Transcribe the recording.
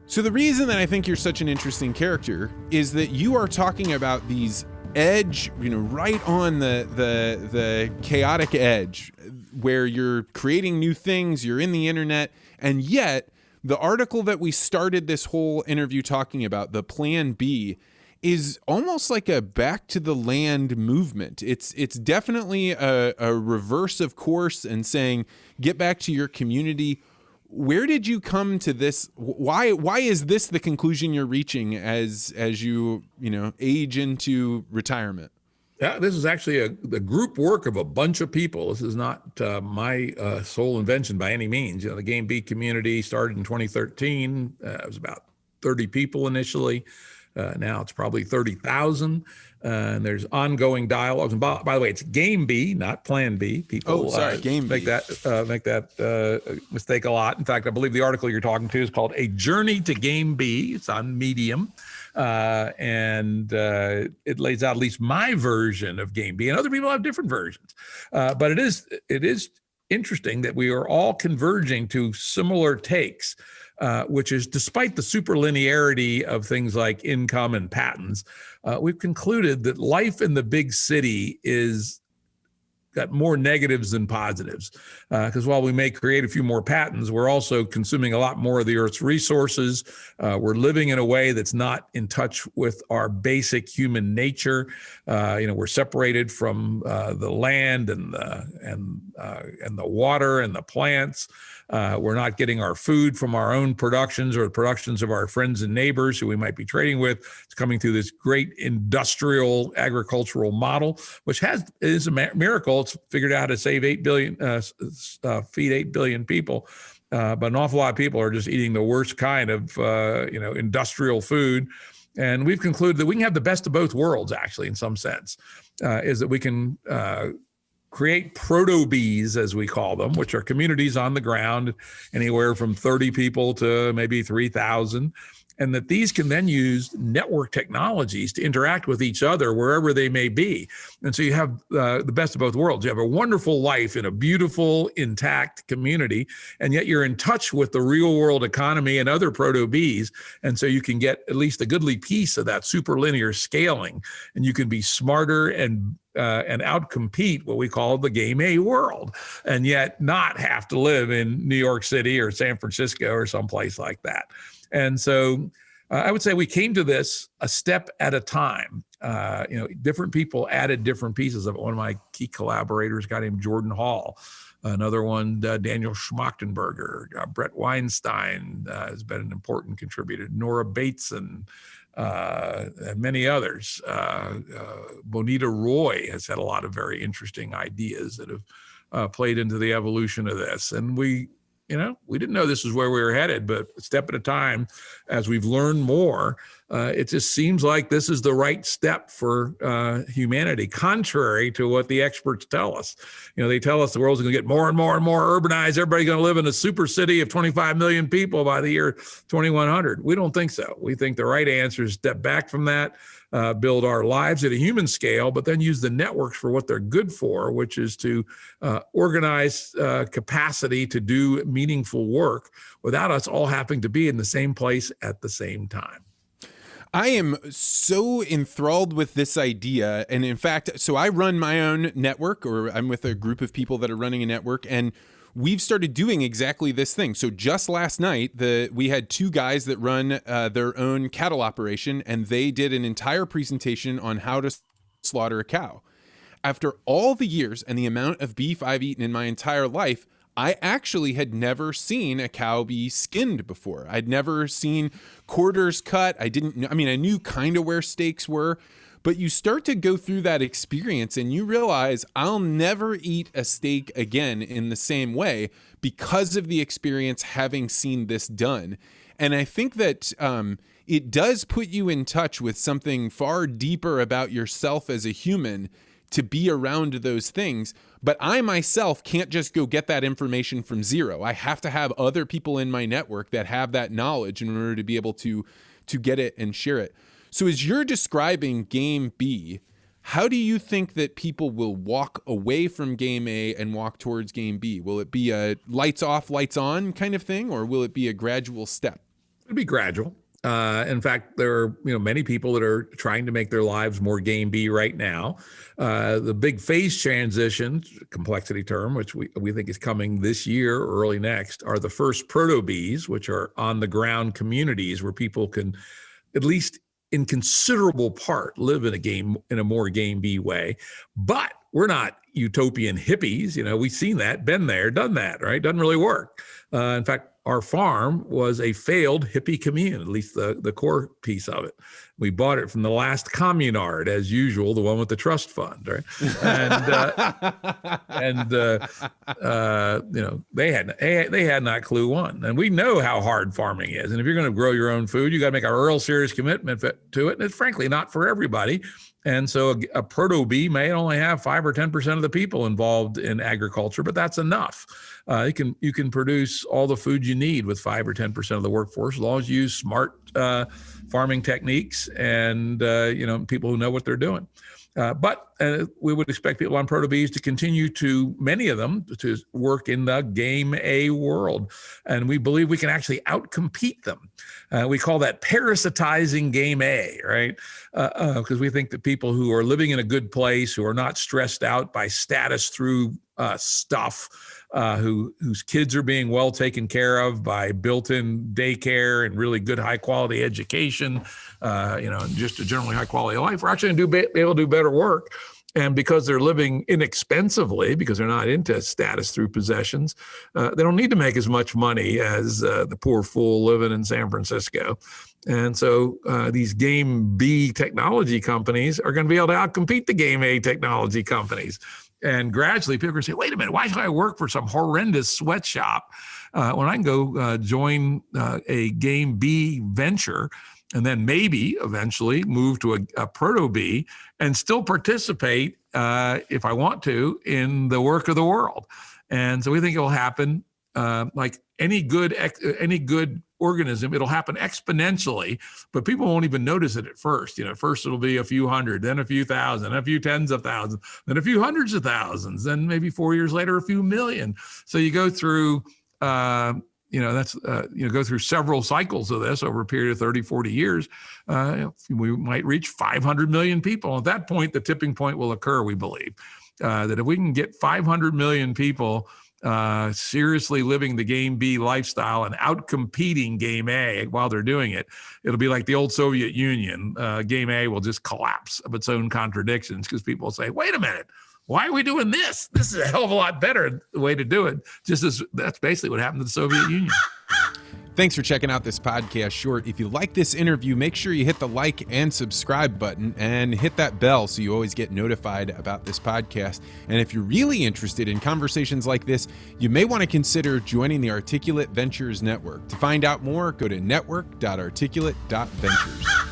So the reason that I think you're such an interesting character is that you are talking about these edge, right on the chaotic edge where you're creating new things, you're in the internet, and yet the article that we started this whole interview talking about, the Plan B, is almost like a back to the land movement. It's definitely a reverse of course and saying, get back to your community. Where did you come to this? Why is this the conclusion you're reaching as you age into retirement? Yeah, this is actually the group work of a bunch of people. This is not my sole invention by any means. The GameB community started in 2013. It was about 30 people initially. Now it's probably 30,000. And there's ongoing dialogues. And by the way, it's GameB, not Plan B. People GameB. make that mistake a lot. In fact, I believe the article you're talking to is called "A Journey to GameB." It's on Medium. And it lays out at least my version of GameB, and other people have different versions. But it is interesting that we are all converging to similar takes, which is, despite the superlinearity of things like income and patents, we've concluded that life in the big city is got more negatives than positives. Because while we may create a few more patents, we're also consuming a lot more of the Earth's resources. We're living in a way that's not in touch with our basic human nature. We're separated from the land and the water and the plants. We're not getting our food from our own productions or the productions of our friends and neighbors who we might be trading with. It's coming through this great industrial agricultural model, which is a miracle. It's figured out how to save 8 billion, feed 8 billion people. But an awful lot of people are just eating the worst kind of, industrial food. And we've concluded that we can have the best of both worlds, actually, in some sense, is that we can create proto-bees, as we call them, which are communities on the ground, anywhere from 30 people to maybe 3,000. And that these can then use network technologies to interact with each other wherever they may be. And so you have the best of both worlds. You have a wonderful life in a beautiful, intact community, and yet you're in touch with the real world economy and other proto-bees. And so you can get at least a goodly piece of that superlinear scaling, and you can be smarter and outcompete what we call the Game A world, and yet not have to live in New York City or San Francisco or someplace like that. And so I would say we came to this a step at a time. Different people added different pieces of it. One of my key collaborators, a guy named Jordan Hall, another one, Daniel Schmachtenberger, Brett Weinstein has been an important contributor, Nora Bateson, and many others. Bonita Roy has had a lot of very interesting ideas that have played into the evolution of this. And we didn't know this is where we were headed, but a step at a time, as we've learned more, it just seems like this is the right step for humanity, contrary to what the experts tell us. They tell us the world's going to get more and more and more urbanized. Everybody's going to live in a super city of 25 million people by the year 2100. We don't think so. We think the right answer is step back from that, build our lives at a human scale, but then use the networks for what they're good for, which is to organize capacity to do meaningful work without us all having to be in the same place at the same time. I am so enthralled with this idea. And in fact, so I run my own network, or I'm with a group of people that are running a network, and we've started doing exactly this thing. So just last night, we had two guys that run their own cattle operation, and they did an entire presentation on how to slaughter a cow. After all the years and the amount of beef I've eaten in my entire life, I actually had never seen a cow be skinned before. I'd never seen quarters cut. I knew kind of where steaks were, but you start to go through that experience and you realize I'll never eat a steak again in the same way because of the experience having seen this done. And I think that it does put you in touch with something far deeper about yourself as a human to be around those things. But I myself can't just go get that information from zero. I have to have other people in my network that have that knowledge in order to be able to get it and share it. So as you're describing Game B, how do you think that people will walk away from Game A and walk towards Game B? Will it be a lights off, lights on kind of thing, or will it be a gradual step? It'd be gradual. In fact, there are many people that are trying to make their lives more GameB right now. The big phase transition, complexity term, which we think is coming this year or early next, are the first proto-Bs, which are on the ground communities where people can, at least in considerable part, live in a more GameB way. But we're not utopian hippies. We've seen that, been there, done that, right? Doesn't really work. In fact, our farm was a failed hippie commune, at least the core piece of it. We bought it from the last communard, as usual, the one with the trust fund, right? And they had not clue one. And we know how hard farming is. And if you're going to grow your own food, you got to make a real serious commitment to it. And it's frankly not for everybody. And so a proto-B may only have 5 or 10% of the people involved in agriculture, but that's enough. You can produce all the food you need with 5 or 10% of the workforce, as long as you use smart farming techniques and people who know what they're doing. But we would expect people on proto-Bs to continue many of them, to work in the Game A world. And we believe we can actually outcompete them. We call that parasitizing Game A, right? Because we think that people who are living in a good place, who are not stressed out by status through stuff, whose kids are being well taken care of by built-in daycare and really good high-quality education, and just a generally high-quality life, we're actually going to be able to do better work. And because they're living inexpensively, because they're not into status through possessions, they don't need to make as much money as the poor fool living in San Francisco. And so these Game B technology companies are going to be able to outcompete the Game A technology companies. And gradually people are going to say, wait a minute, why should I work for some horrendous sweatshop when I can go join a Game B venture and then maybe eventually move to a proto-B and still participate, if I want to, in the work of the world. And so we think it will happen like any good organism. It'll happen exponentially, but people won't even notice it at first. At first it'll be a few hundred, then a few thousand, a few tens of thousands, then a few hundreds of thousands, then maybe 4 years later, a few million. So you go through go through several cycles of this over a period of 30, 40 years, we might reach 500 million people. At that point, the tipping point will occur, we believe, that if we can get 500 million people seriously living the Game B lifestyle and outcompeting Game A while they're doing it, it'll be like the old Soviet Union. Game A will just collapse of its own contradictions because people will say, wait a minute, why are we doing this? This is a hell of a lot better way to do it. That's basically what happened to the Soviet Union. Thanks for checking out this podcast short. If you like this interview, make sure you hit the like and subscribe button and hit that bell so you always get notified about this podcast. And if you're really interested in conversations like this, you may want to consider joining the Articulate Ventures Network. To find out more, go to network.articulate.ventures.